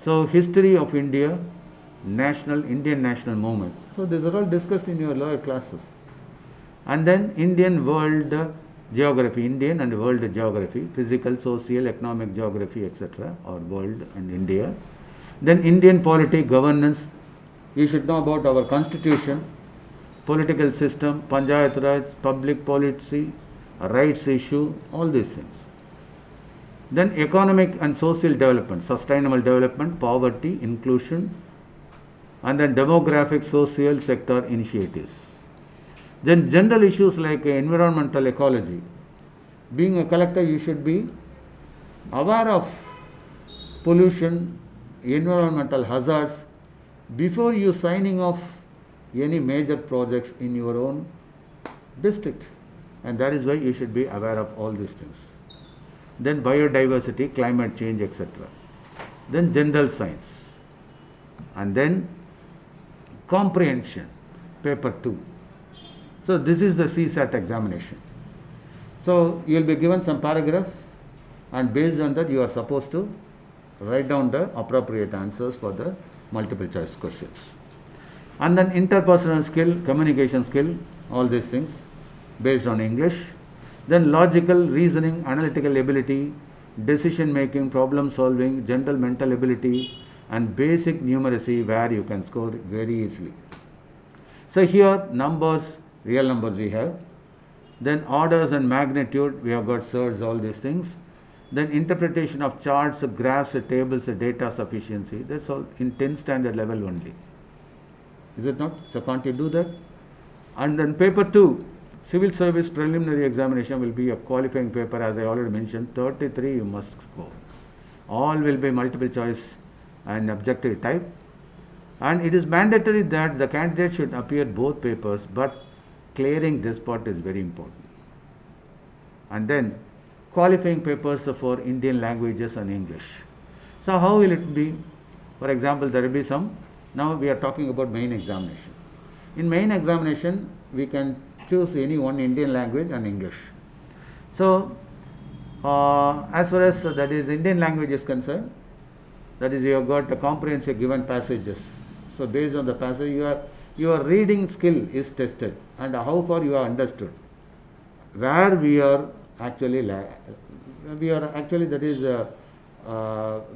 So, history of India, Indian national movement. So, these are all discussed in your lower classes. And then, Indian world geography, Indian and world geography, physical, social, economic geography, etc., or world and India. Then, Indian polity, governance. You should know about our constitution, political system, Panchayat Raj, public policy, rights issue, all these things. Then economic and social development, sustainable development, poverty, inclusion, and then demographic, social sector initiatives. Then general issues like environmental ecology. Being a collector, you should be aware of pollution, environmental hazards before you signing off any major projects in your own district. And that is why you should be aware of all these things. Then biodiversity, climate change, etc. Then general science. And then comprehension, paper 2. So this is the CSAT examination. So you will be given some paragraphs, and based on that you are supposed to write down the appropriate answers for the multiple choice questions. And then interpersonal skill, communication skill, all these things based on English. Then logical, reasoning, analytical ability, decision making, problem solving, general mental ability, and basic numeracy, where you can score very easily. So here numbers, real numbers we have. Then orders and magnitude, we have got surds, all these things. Then interpretation of charts, graphs, tables, data sufficiency. That's all in 10th standard level only. Is it not? So can't you do that? And then paper 2, civil service preliminary examination will be a qualifying paper, as I already mentioned. 33 you must score. All will be multiple choice and objective type. And it is mandatory that the candidate should appear both papers, but clearing this part is very important. And then qualifying papers for Indian languages and English. So how will it be? For example, there will be some, now we are talking about main examination. In main examination, we can choose any one Indian language and English. So, as far as that is Indian language is concerned, that is you have got a comprehensive given passages. So based on the passage, your reading skill is tested, and how far you have understood. Where we are actually, that is,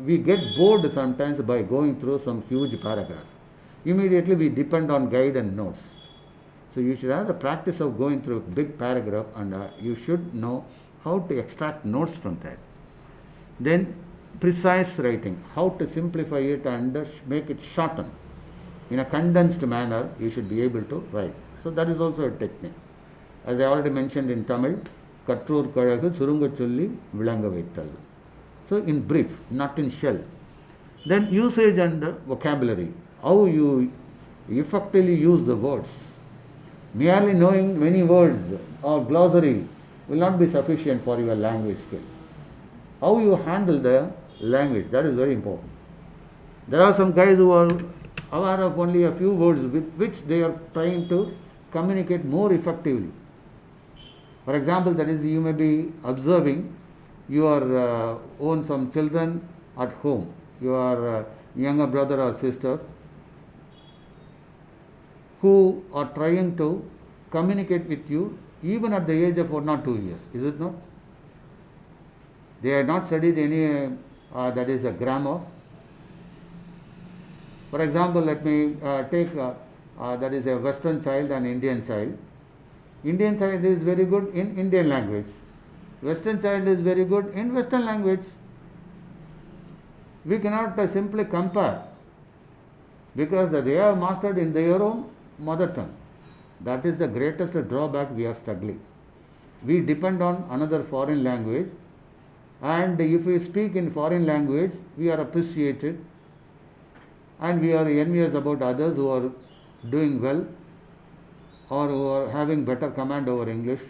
we get bored sometimes by going through some huge paragraph. Immediately we depend on guide and notes. So you should have the practice of going through a big paragraph, and you should know how to extract notes from that. Then precise writing, how to simplify it and make it shorten. In a condensed manner, you should be able to write. So that is also a technique. As I already mentioned in Tamil, Kattur Kalagu Surunga Cholli Vilanga Vettal. So in brief, not in shell. Then usage and vocabulary, how you effectively use the words. Merely knowing many words or glossary will not be sufficient for your language skill. How you handle the language, that is very important. There are some guys who are aware of only a few words with which they are trying to communicate more effectively. For example, that is, you may be observing your own some children at home, your younger brother or sister, who are trying to communicate with you even at the age of 1 or 2 years, is it not? They have not studied any, that is a grammar. For example, let me take that is a Western child and Indian child. Indian child is very good in Indian language. Western child is very good in Western language. We cannot simply compare, because they have mastered in their own mother tongue. That is the greatest drawback we are struggling. We depend on another foreign language, and if we speak in foreign language, we are appreciated and we are envious about others who are doing well or who are having better command over English.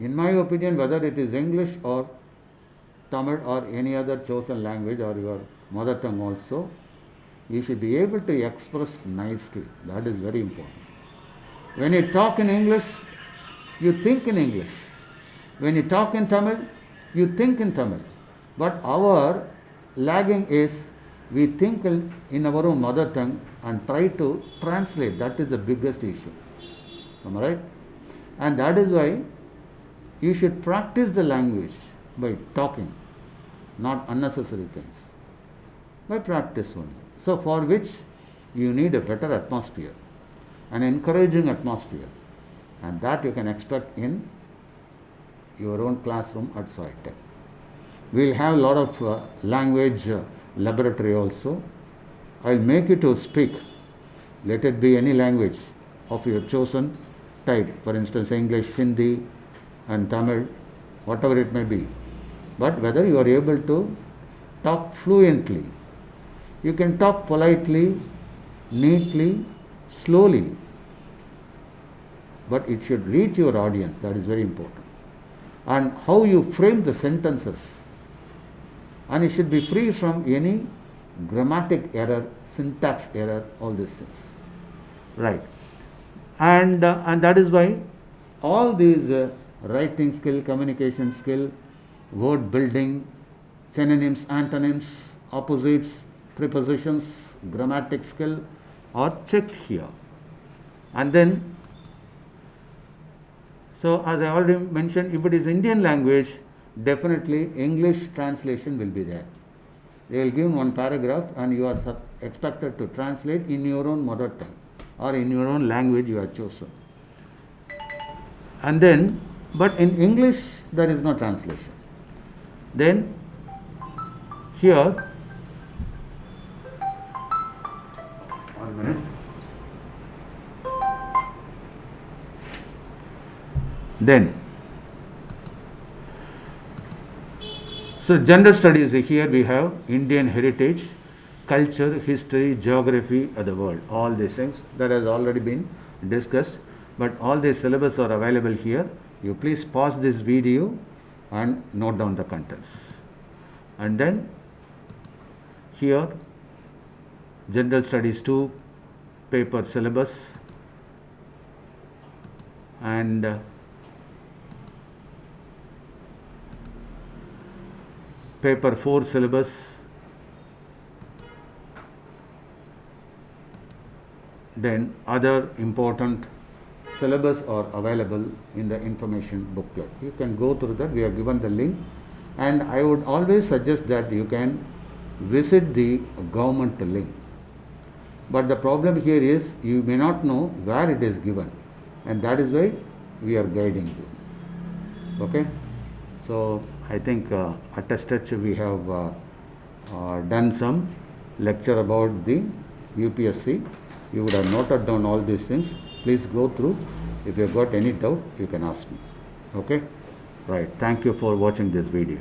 In my opinion, whether it is English or Tamil or any other chosen language or your mother tongue also, you should be able to express nicely. That is very important. When you talk in English, you think in English. When you talk in Tamil, you think in Tamil. But our lagging is we think in our own mother tongue and try to translate. That is the biggest issue. Am I right? And that is why you should practice the language by talking, not unnecessary things. By practice only. So for which you need a better atmosphere, an encouraging atmosphere, and that you can expect in your own classroom at SOITEC. We will have a lot of language laboratory also. I will make you to speak. Let it be any language of your chosen type. For instance, English, Hindi and Tamil, whatever it may be. But whether you are able to talk fluently. You can talk politely, neatly, slowly, but it should reach your audience. That is very important. And how you frame the sentences, and it should be free from any grammatic error, syntax error, all these things. Right. And that is why all these writing skill, communication skill, word building, synonyms, antonyms, opposites, prepositions, grammatic skill are checked here. And then, so as I already mentioned, if it is Indian language, definitely English translation will be there. They will give one paragraph and you are expected to translate in your own mother tongue or in your own language you have chosen. And then, but in English there is no translation. Then here, one minute. Then, so general studies, here we have Indian heritage, culture, history, geography of the world, all these things that has already been discussed, but all these syllabus are available here. You please pause this video and note down the contents. And then here general studies 2 paper syllabus and paper 4 syllabus, then other important syllabus are available in the information booklet. You can go through that. We have given the link, and I would always suggest that you can visit the government link. But the problem here is you may not know where it is given, and that is why we are guiding you. Okay, so I think at a stretch we have done some lecture about the UPSC. You would have noted down all these things. Please go through. If you have got any doubt, you can ask me. Okay, right. Thank you for watching this video.